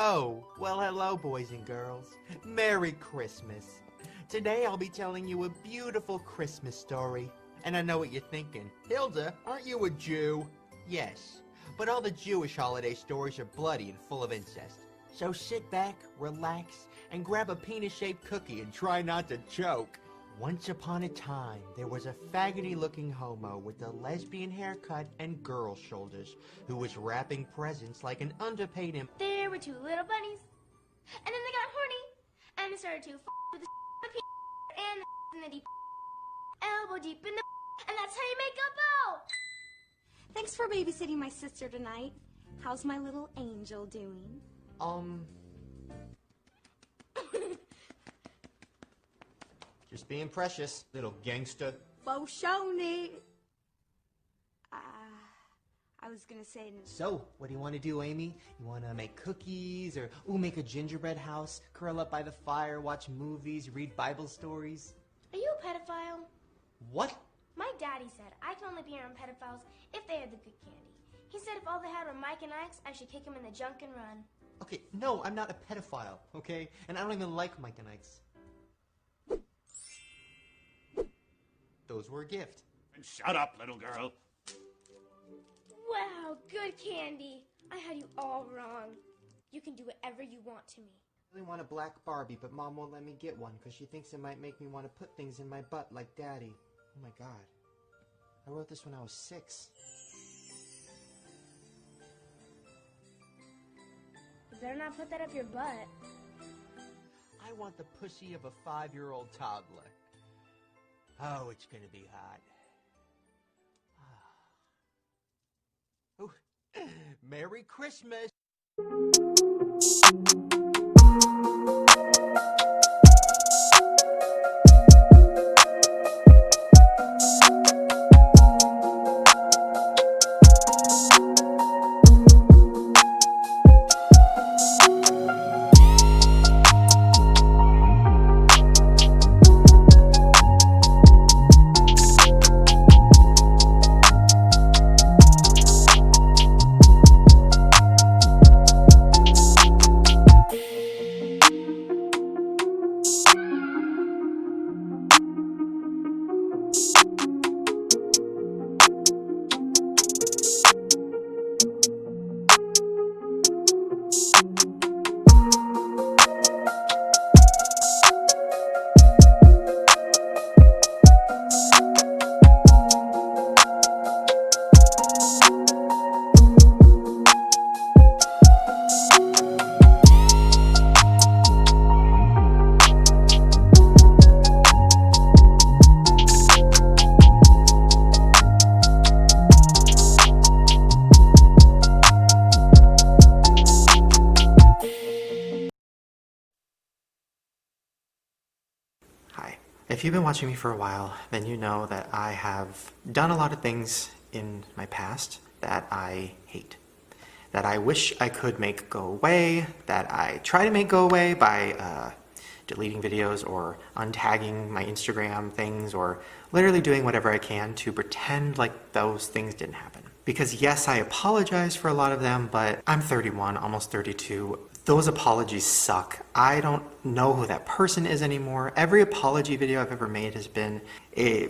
Oh, well hello boys and girls. Merry Christmas. Today I'll be telling you a beautiful Christmas story. And I know what you're thinking. Hilda, aren't you a Jew? Yes, but all the Jewish holiday stories are bloody and full of incest. So sit back, relax, and grab a penis-shaped cookie and try not to choke. Once upon a time, there was a faggoty-looking homo with a lesbian haircut and girl shoulders who was wrapping presents like an underpaid There were two little bunnies, and then they got horny, and they started to with the and the deep elbow deep in the and that's how you make a bow. Thanks for babysitting my sister tonight. How's my little angel doing? Just being precious, little gangster. Faux show me. I was gonna say... So, what do you want to do, Amy? You want to make cookies, or, make a gingerbread house, curl up by the fire, watch movies, read Bible stories? Are you a pedophile? What? My daddy said I can only be around pedophiles if they had the good candy. He said if all they had were Mike and Ike's, I should kick them in the junk and run. Okay, no, I'm not a pedophile, okay? And I don't even like Mike and Ike's. Those were a gift. And shut up, little girl. Wow, good candy. I had you all wrong. You can do whatever you want to me. I really want a black Barbie, but Mom won't let me get one because she thinks it might make me want to put things in my butt like Daddy. Oh my God. I wrote this when I was 6. You better not put that up your butt. I want the pussy of a 5-year-old toddler. Oh, it's gonna be hot. Oh, Merry Christmas! If you've been watching me for a while, then you know that I have done a lot of things in my past that I hate, that I wish I could make go away, that I try to make go away by deleting videos or untagging my Instagram things or literally doing whatever I can to pretend like those things didn't happen. Because yes, I apologize for a lot of them, but I'm 31, almost 32. Those apologies suck. I don't know who that person is anymore. Every apology video I've ever made has been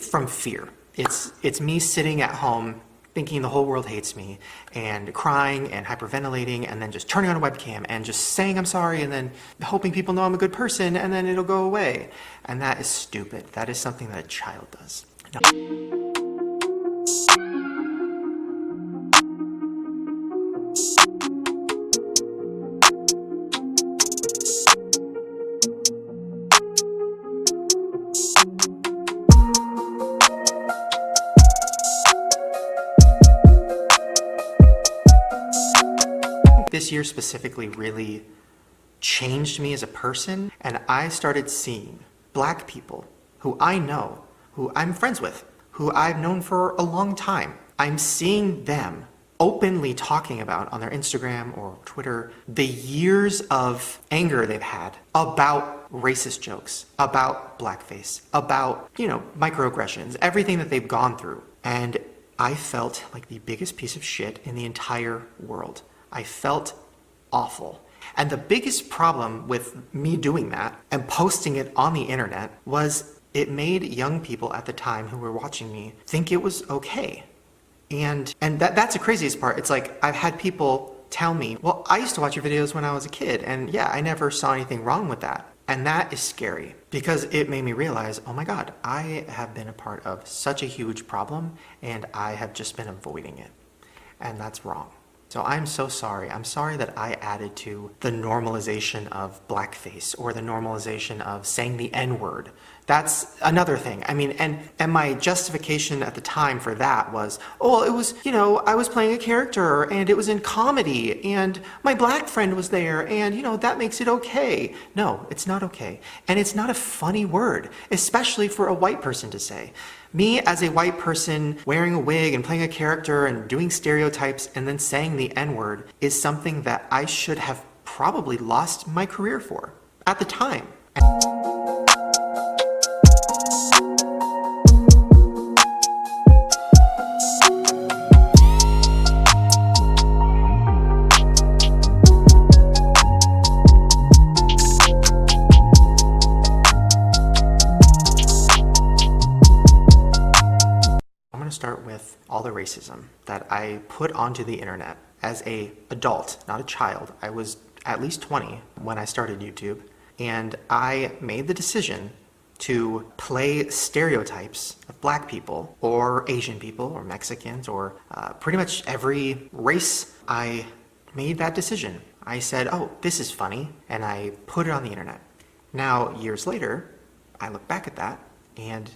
from fear. It's me sitting at home thinking the whole world hates me and crying and hyperventilating and then just turning on a webcam and just saying I'm sorry and then hoping people know I'm a good person and then it'll go away. And that is stupid. That is something that a child does. No. This year specifically really changed me as a person, and I started seeing black people who I know, who I'm friends with, who I've known for a long time. I'm seeing them openly talking about on their Instagram or Twitter the years of anger they've had about racist jokes, about blackface, about, microaggressions, everything that they've gone through. And I felt like the biggest piece of shit in the entire world. I felt awful. And the biggest problem with me doing that and posting it on the internet was it made young people at the time who were watching me think it was okay. And that's the craziest part. It's like I've had people tell me, well, I used to watch your videos when I was a kid, and yeah, I never saw anything wrong with that. And that is scary because it made me realize, oh my God, I have been a part of such a huge problem and I have just been avoiding it. And that's wrong. So I'm so sorry. I'm sorry that I added to the normalization of blackface or the normalization of saying the N-word. That's another thing. I mean, and my justification at the time for that was, oh, it was, I was playing a character and it was in comedy and my black friend was there and, that makes it okay. No, it's not okay. And it's not a funny word, especially for a white person to say. Me as a white person wearing a wig and playing a character and doing stereotypes and then saying the N-word is something that I should have probably lost my career for at the time. Start with all the racism that I put onto the internet as an adult, not a child. I was at least 20 when I started YouTube, and I made the decision to play stereotypes of black people or Asian people or Mexicans or pretty much every race. I made that decision. I said, oh, this is funny, and I put it on the internet. Now, years later, I look back at that and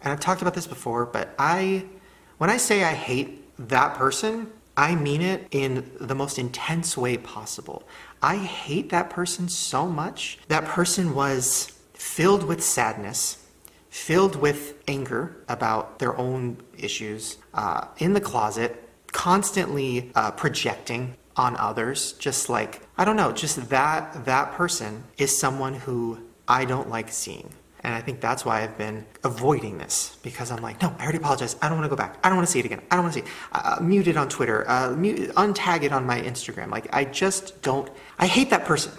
I've talked about this before, but when I say I hate that person, I mean it in the most intense way possible. I hate that person so much. That person was filled with sadness, filled with anger about their own issues, in the closet, constantly projecting on others, just like, I don't know, just that person is someone who I don't like seeing. And I think that's why I've been avoiding this, because I'm like, no, I already apologized. I don't want to go back. I don't want to see it again. I don't want to see it. Mute it on Twitter. Untag it on my Instagram. Like, I just don't. I hate that person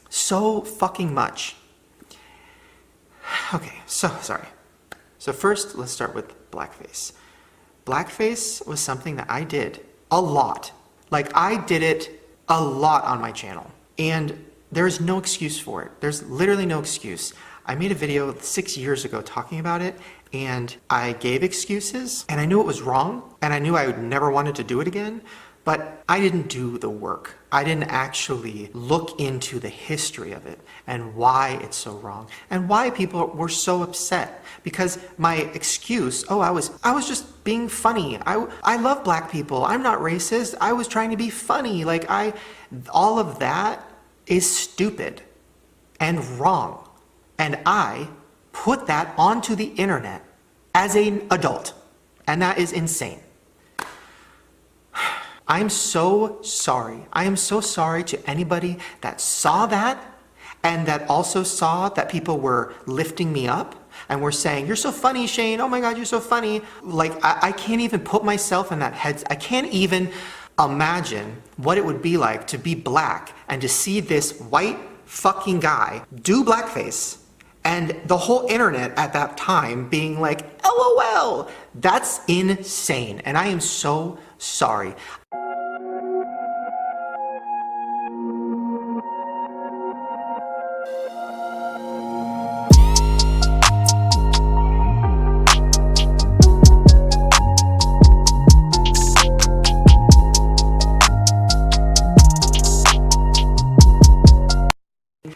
so fucking much. Okay, so sorry. So first, let's start with blackface. Blackface was something that I did a lot. Like, I did it a lot on my channel. And there's no excuse for it. There's literally no excuse. I made a video 6 years ago talking about it, and I gave excuses, and I knew it was wrong, and I knew I would never wanted to do it again, but I didn't do the work. I didn't actually look into the history of it and why it's so wrong and why people were so upset. Because my excuse, I was just being funny. I love black people. I'm not racist. I was trying to be funny. All of that is stupid and wrong. And I put that onto the internet as an adult. And that is insane. I'm so sorry. I am so sorry to anybody that saw that and that also saw that people were lifting me up and were saying, you're so funny, Shane. Oh my God, you're so funny. I can't even put myself in that head. I can't even imagine what it would be like to be black and to see this white fucking guy do blackface and the whole internet at that time being like, LOL. That's insane. And I am so sorry.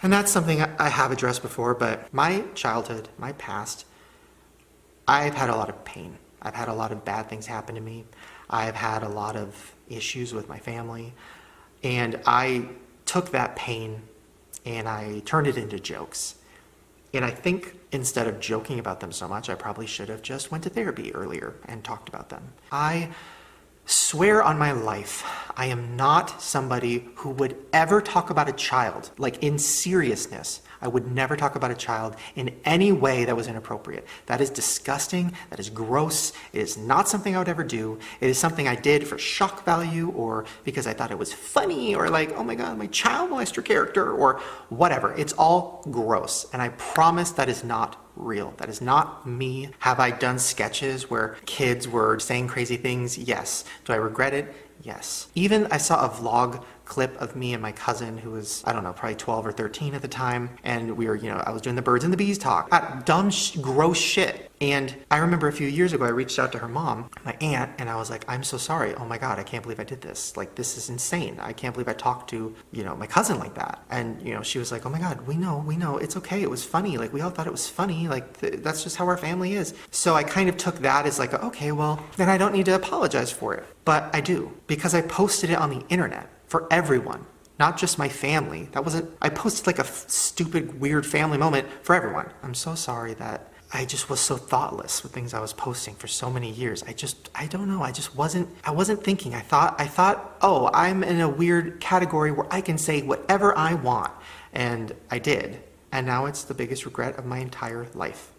And that's something I have addressed before, but my childhood, my past, I've had a lot of pain. I've had a lot of bad things happen to me. I've had a lot of issues with my family. And I took that pain and I turned it into jokes. And I think instead of joking about them so much, I probably should have just went to therapy earlier and talked about them. I swear on my life, I am not somebody who would ever talk about a child, like in seriousness. I would never talk about a child in any way that was inappropriate. That is disgusting. That is gross. It is not something I would ever do. It is something I did for shock value or because I thought it was funny or like, oh my God, my child molester character or whatever. It's all gross. And I promise that is not real. That is not me. Have I done sketches where kids were saying crazy things? Yes. Do I regret it? Yes. Even I saw a vlog clip of me and my cousin who was, I don't know, probably 12 or 13 at the time. And we were, I was doing the birds and the bees talk. Dumb, gross shit. And I remember a few years ago, I reached out to her mom, my aunt, and I was like, I'm so sorry. Oh my God, I can't believe I did this. Like, this is insane. I can't believe I talked to, my cousin like that. And, she was like, oh my God, we know, it's okay. It was funny. Like, we all thought it was funny. Like, that's just how our family is. So I kind of took that as like, okay, well, then I don't need to apologize for it. But I do, because I posted it on the internet for everyone, not just my family. I posted like a stupid, weird family moment for everyone. I'm so sorry that I just was so thoughtless with things I was posting for so many years. I don't know. I wasn't thinking. I thought, oh, I'm in a weird category where I can say whatever I want. And I did. And now it's the biggest regret of my entire life.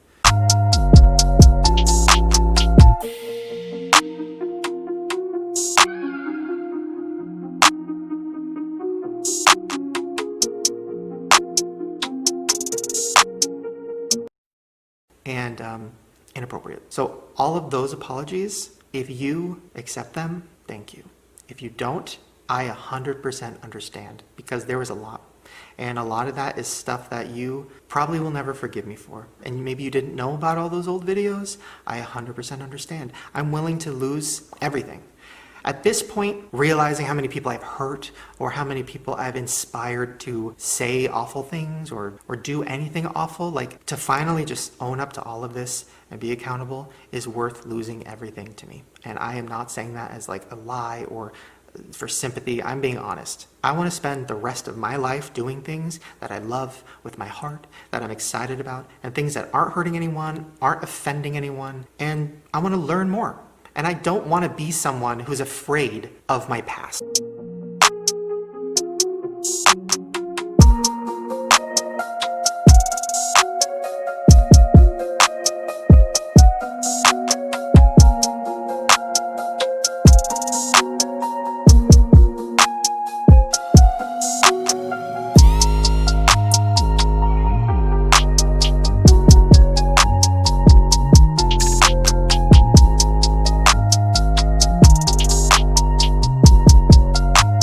And inappropriate. So all of those apologies, if you accept them, thank you. If you don't, I 100% understand because there was a lot. And a lot of that is stuff that you probably will never forgive me for. And maybe you didn't know about all those old videos. I 100% understand. I'm willing to lose everything. At this point, realizing how many people I've hurt or how many people I've inspired to say awful things or do anything awful, like to finally just own up to all of this and be accountable is worth losing everything to me. And I am not saying that as like a lie or for sympathy. I'm being honest. I want to spend the rest of my life doing things that I love with my heart, that I'm excited about, and things that aren't hurting anyone, aren't offending anyone, and I want to learn more. And I don't want to be someone who's afraid of my past.